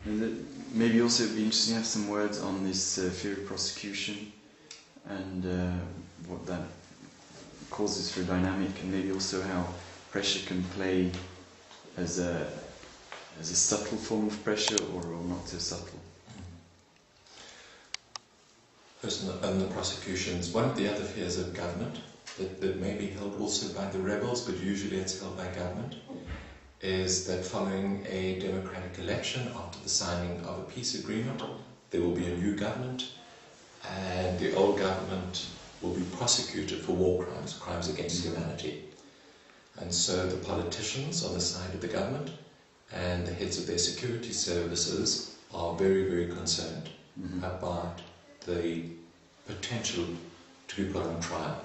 And maybe also it'd be interesting to have some words on this fear of prosecution and what that causes for a dynamic, and maybe also how pressure can play as a subtle form of pressure or not so subtle. First, on the prosecutions, one of the other fears of government that may be held also by the rebels, but usually it's held by government, is that following a democratic election, after the signing of a peace agreement, there will be a new government, and the old government will be prosecuted for war crimes, crimes against humanity. And so the politicians on the side of the government and the heads of their security services are very, very concerned about the potential to be put on trial.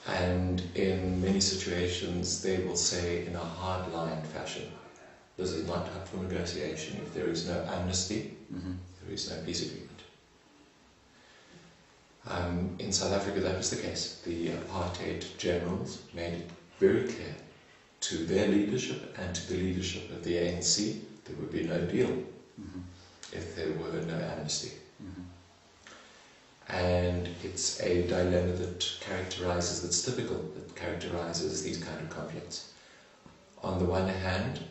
And in many situations they will say in a hard-line fashion, this is not up for negotiation. If there is no amnesty, there is no peace agreement. In South Africa that was the case. The apartheid generals made it very clear to their leadership and to the leadership of the ANC there would be no deal if there were no amnesty. And it's a dilemma that characterizes, that's typical, that characterizes these kind of conflicts. On the one hand,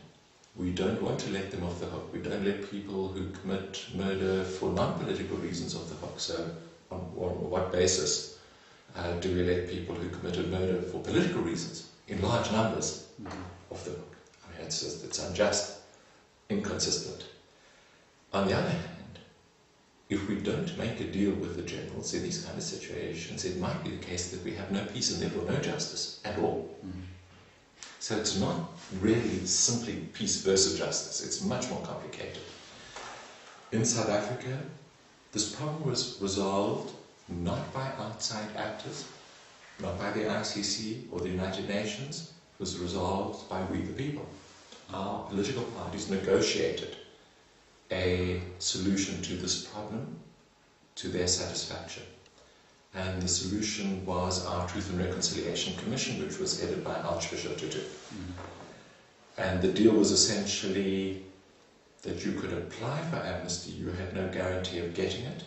we don't want to let them off the hook. We don't let people who commit murder for non-political reasons off the hook. So on what basis do we let people who committed murder for political reasons, in large numbers, off the hook? I mean, it's unjust, inconsistent. On the other hand, if we don't make a deal with the generals in these kind of situations, it might be the case that we have no peace and therefore no justice at all. So it's not really simply peace versus justice, it's much more complicated. In South Africa, this problem was resolved not by outside actors, not by the ICC or the United Nations, it was resolved by we the people. Our political parties negotiated a solution to this problem to their satisfaction. And the solution was our Truth and Reconciliation Commission, which was headed by Archbishop Tutu. And the deal was essentially that you could apply for amnesty, you had no guarantee of getting it.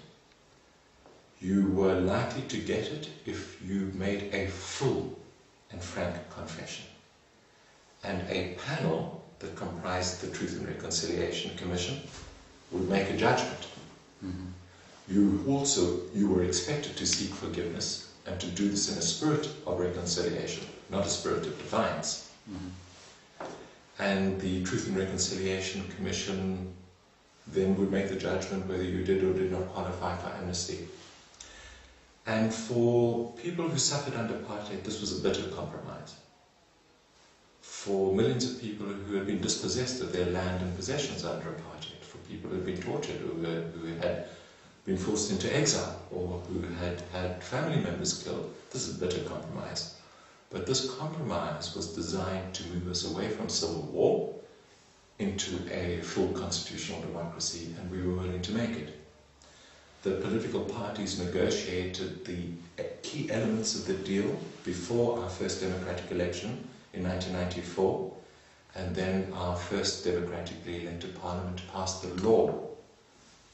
You were likely to get it if you made a full and frank confession. And a panel that comprised the Truth and Reconciliation Commission would make a judgment. You were expected to seek forgiveness and to do this in a spirit of reconciliation, not a spirit of defiance. And the Truth and Reconciliation Commission then would make the judgment whether you did or did not qualify for amnesty. And for people who suffered under apartheid, this was a bitter compromise. For millions of people who had been dispossessed of their land and possessions under apartheid, for people who had been tortured, who had been forced into exile, or who had had family members killed, this is a bitter compromise. But this compromise was designed to move us away from civil war into a full constitutional democracy, and we were willing to make it. The political parties negotiated the key elements of the deal before our first democratic election in 1994, and then our first democratically elected parliament passed the law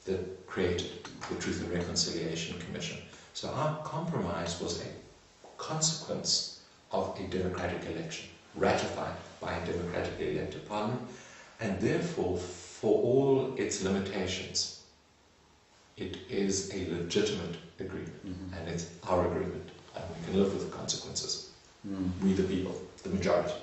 that created the Truth and Reconciliation Commission. So our compromise was a consequence of a democratic election, ratified by a democratically elected parliament, and therefore, for all its limitations, it is a legitimate agreement, and it's our agreement, and we can live with the consequences. We the people, the majority.